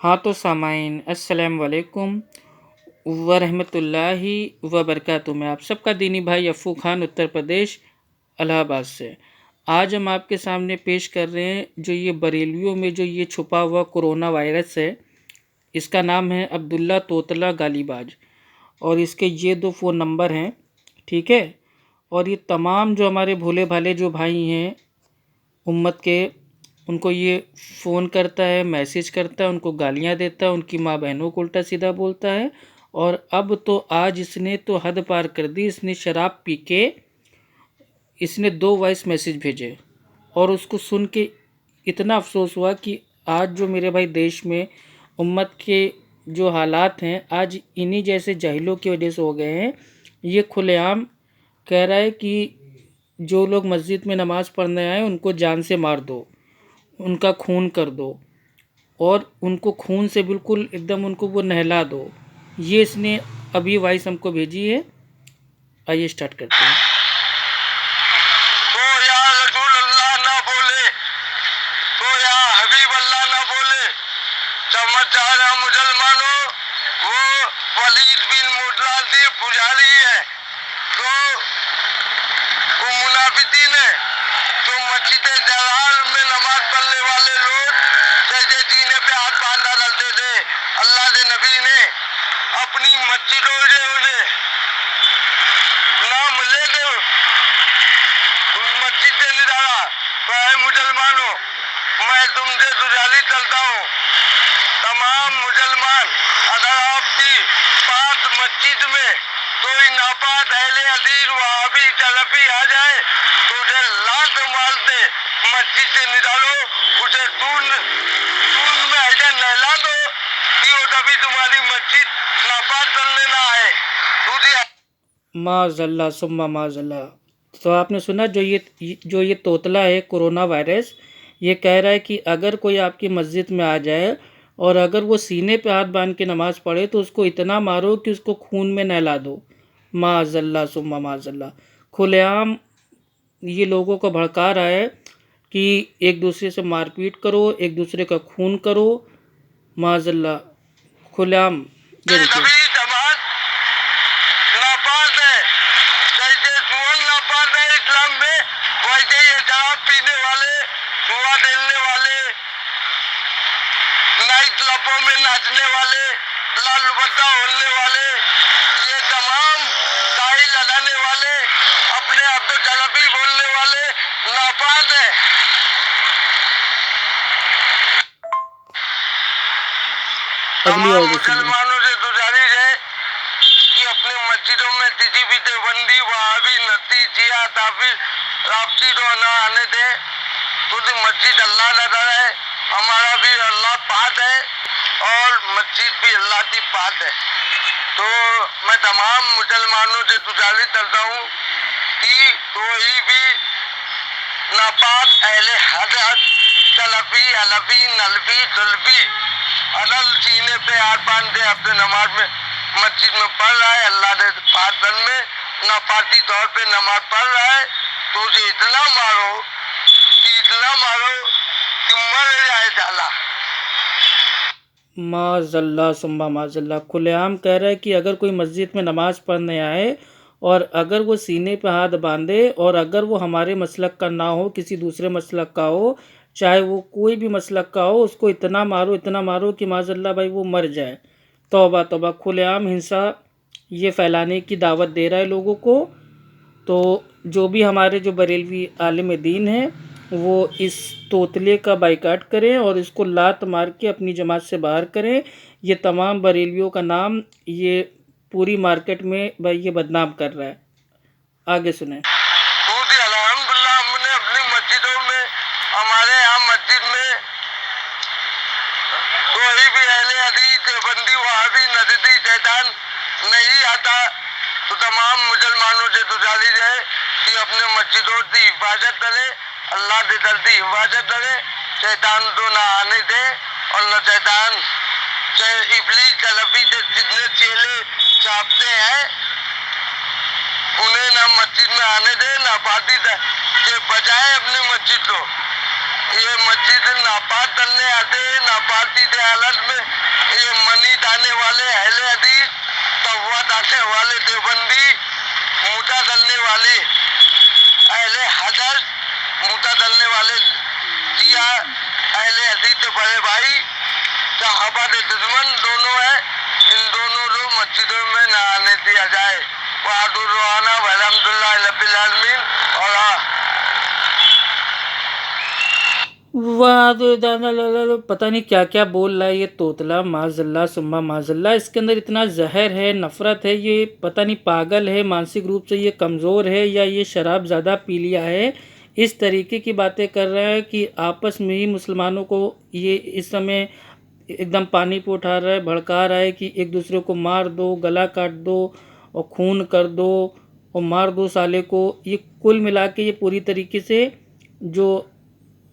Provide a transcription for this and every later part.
हाँ तो सामाइन अस्सलाम वालेकुम व रहमतुल्लाहि व बरकातुहू। मैं आप सबका दीनी भाई अफ़ू खान उत्तर प्रदेश इलाहाबाद से। आज हम आपके सामने पेश कर रहे हैं जो ये बरेलियों में जो ये छुपा हुआ कोरोना वायरस है। इसका नाम है अब्दुल्ला तोतला गालिबाज और इसके ये 2 फ़ोन नंबर हैं, ठीक है। और ये तमाम जो हमारे भोले भाले जो भाई हैं उम्मत के, उनको ये फ़ोन करता है, मैसेज करता है, उनको गालियाँ देता है, उनकी माँ बहनों को उल्टा सीधा बोलता है। और अब तो आज इसने तो हद पार कर दी। इसने शराब पी के इसने 2 वॉइस मैसेज भेजे और उसको सुन के इतना अफसोस हुआ कि आज जो मेरे भाई देश में उम्मत के जो हालात हैं, आज इन्हीं जैसे जाहिलों की वजह से हो गए हैं। ये खुलेआम कह रहा है कि जो लोग मस्जिद में नमाज़ पढ़ने आए उनको जान से मार दो, उनका खून कर दो और उनको खून से बिल्कुल एकदम उनको वो नहला दो। ये इसने अभी वॉइस हमको भेजी है। आइए स्टार्ट करते हैं। तो या रसूल अल्लाह ना बोले, तो या हबीब अल्लाह ना बोले, समझदार है मुसलमानों। वो वलीद बिन मुतलादी पुजारी है, तो वो मुनाफिकीन है। तो मस्जिद जलाल में नमाज पढ़ने वाले लोग जैसे सीने पे हाथ बांधा डालते थे। अल्लाह के नबी ने अपनी मस्जिदों से उन्हें नाम लेके मस्जिद से निकाला। तो है मुसलमानों, मैं तुमसे गुजारिश करता हूँ, तमाम मुसलमान, अगर आपकी पाक मस्जिद में कोई नापाक अहले हदीस वहाबी सलफी आ जाए तो उसे लात मारते मस्जिद से निकालो, उसे दून में ऐसा नहला दो कि वो कभी तुम्हारी मस्जिद नापाक करने ना आए। दूसरी माज़ल्ला सुम्मा माज़ल्ला। तो आपने सुना जो ये तोतला है कोरोना वायरस, ये कह रहा है कि अगर कोई आपकी मस्जिद में आ जाए और अगर वो सीने पे हाथ बांध के नमाज़ पढ़े तो उसको इतना मारो कि उसको खून में नहला दो। माज़ल्ला सुम्मा माज़ल्ला। खुलेआम ये लोगों को भड़का रहा है कि एक दूसरे से मारपीट करो, एक दूसरे का खून करो। माज़ल्ला खुलेआम। ये देखिए। सभी जमात नापाक है, जैसे सुअर नापाक है इस्लाम में, वैसे ये शराब पीने वाले, जुआ खेलने वाले, नाइट क्लबों में नाचने वाले, लाल बत्ता होने वाले, ये तमाम ताई लगाने वाले, अपने आप को जलबी बोलने वाले नापाक है। अगली तमाम ऑडियो सुनिए। मुसलमानों से गुजारिश है कि अपने मस्जिदों में किसी भी देवबंदी वहाबी नती जिया ताफिर राबती को ना आने दें, क्योंकि मस्जिद अल्लाह का है, हमारा भी अल्लाह पाक है और मस्जिद भी अल्लाह की पाक है। तो मैं तमाम मुसलमानों से गुजारिश करता हूँ कि कोई भी नापाक अहले हदत सलफी हलफी नलफी दुल्फी अदल सीने पे हाथ बांध के अपने नमाज में मस्जिद में पढ़ रहा है, अल्लाह के पाक घर में नापाकी तौर पे नमाज पढ़ रहा है, तो उसे इतना मारो कि मर जाए जाला। माज़ल्ला सुम्मा माज़ल्ला। खुलेआम कह रहा है कि अगर कोई मस्जिद में नमाज़ पढ़ने आए और अगर वो सीने पे हाथ बांधे और अगर वो हमारे मसलक का ना हो, किसी दूसरे मसलक का हो, चाहे वो कोई भी मसलक का हो, उसको इतना मारो कि माज़ल्ला भाई वो मर जाए। तौबा तौबा। खुलेआम हिंसा ये फैलाने की दावत दे रहा है लोगों को। तो जो भी हमारे जो बरेलवी आलिम दीन हैं वो इस तोतले का बाइकाट करें और इसको लात मार के अपनी जमात से बाहर करें। ये तमाम बरेलवियों का नाम ये पूरी मार्केट में भाई ये बदनाम कर रहा है। आगे सुने। खुद अल्हम्दुलिल्लाह हमने अपनी मस्जिदों में, हमारे यहाँ मस्जिद में कोई भी अहले हदीस देवबंदी वहाबी नजदी शैतान नहीं आता। तो तमाम मुसलमानों से गुजारिश है कि अपने मस्जिदों की हिफाजत करें, अल्लाह के दर की हिफाजत करें, शैतान तो ना आने दे और न शैतान इबलीस सलफी के जितने चेले चाहते हैं उन्हें ना मस्जिद में आने दे, ना पार्टी के बजाय अपनी मस्जिद को, ये मस्जिद नापाक करने आते हैं, नापाकी से हालत में ये मनी डालने वाले अहले हदीस, तवा डालने वाले देवबंदी, मुद्दा डालने वाले अहले हदर, मुद्दा डालने वाले जिया, अहले हदीस के बड़े भाई सहाबा के दुश्मन दोनों है, इन दोनों को मस्जिदों में न आने दिया जाए। वादुर्राना अलहम्दुलिल्लाह रब्बिल आलमीन। और वाह, पता नहीं क्या क्या बोल रहा है ये तोतला, माजल्ला सुम्मा माजल्ला। इसके अंदर इतना जहर है, नफ़रत है, ये पता नहीं पागल है, मानसिक रूप से ये कमज़ोर है या ये शराब ज़्यादा पी लिया है। इस तरीके की बातें कर रहा है कि आपस में ही मुसलमानों को ये इस समय एकदम पानी पे उठा रहा है, भड़का रहा है कि एक दूसरे को मार दो, गला काट दो और खून कर दो और मार दो साले को। ये कुल मिला के ये पूरी तरीके से जो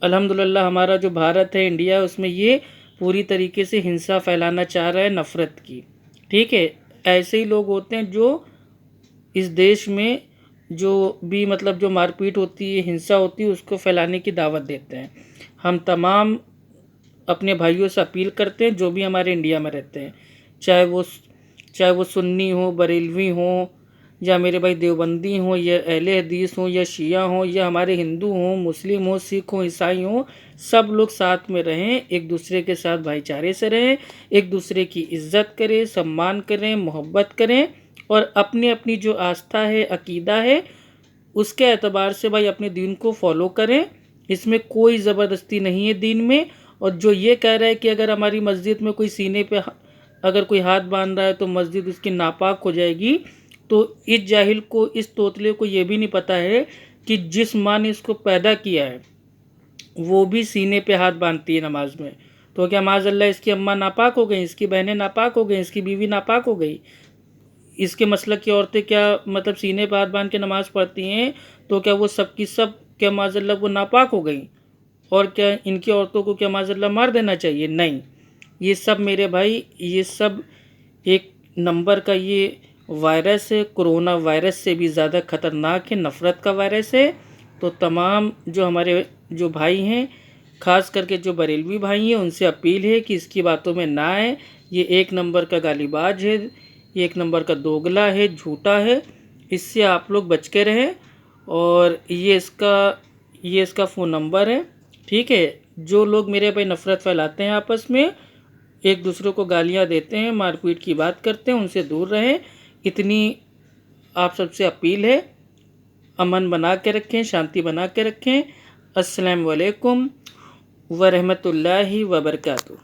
अल्हम्दुलिल्लाह हमारा जो भारत है, इंडिया, उसमें ये पूरी तरीके से हिंसा फैलाना चाह रहा है, नफ़रत की। ठीक है, ऐसे ही लोग होते हैं जो इस देश में जो भी मतलब जो मारपीट होती है, हिंसा होती है, उसको फैलाने की दावत देते हैं। हम तमाम अपने भाइयों से अपील करते हैं जो भी हमारे इंडिया में रहते हैं, चाहे वो सुन्नी हो, बरेलवी हो, या मेरे भाई देवबंदी हों, या अहले हदीस हों, या शिया हों, या हमारे हिंदू हों, मुस्लिम हों, सिख हों, ईसाई हों, सब लोग साथ में रहें, एक दूसरे के साथ भाईचारे से रहें, एक दूसरे की इज़्ज़त करें, सम्मान करें, मोहब्बत करें और अपनी अपनी जो आस्था है, अकीदा है, उसके एतबार से भाई अपने दीन को फॉलो करें। इसमें कोई ज़बरदस्ती नहीं है दीन में। और जो ये कह रहा है कि अगर हमारी मस्जिद में कोई सीने पे अगर कोई हाथ बांध रहा है तो मस्जिद उसकी नापाक हो जाएगी, तो इस जाहिल को, इस तोतले को ये भी नहीं पता है कि जिस माँ ने इसको पैदा किया है वो भी सीने पे हाथ बांधती है नमाज में। तो क्या माज़अल्लाह इसकी अम्मा नापाक हो गई, इसकी बहनें नापाक हो गई, इसकी बीवी नापाक हो गई? इसके मसलक की औरतें क्या मतलब सीने पे हाथ बांध के नमाज़ पढ़ती हैं, तो क्या वो सब की सब क्या माज़अल्लाह वो नापाक हो गई? और क्या इनकी औरतों को क्या माज़अल्लाह मार देना चाहिए? नहीं, ये सब मेरे भाई, ये सब एक नंबर का ये वायरस है, कोरोना वायरस से भी ज़्यादा ख़तरनाक है, नफ़रत का वायरस है। तो तमाम जो हमारे जो भाई हैं, ख़ास करके जो बरेलवी भाई हैं, उनसे अपील है कि इसकी बातों में ना आए। ये एक नंबर का गालीबाज है, ये एक नंबर का दोगला है, झूठा है, इससे आप लोग बच के रहें। और ये इसका फ़ोन नंबर है। ठीक है, जो लोग मेरे भाई नफ़रत फैलाते हैं, आपस में एक दूसरे को गालियां देते हैं, मारपीट की बात करते हैं, उनसे दूर रहें। इतनी आप सबसे अपील है। अमन बना के रखें, शांति बना के रखें। अस्सलाम वालेकुम व रहमतुल्लाहि व बरकातुहू।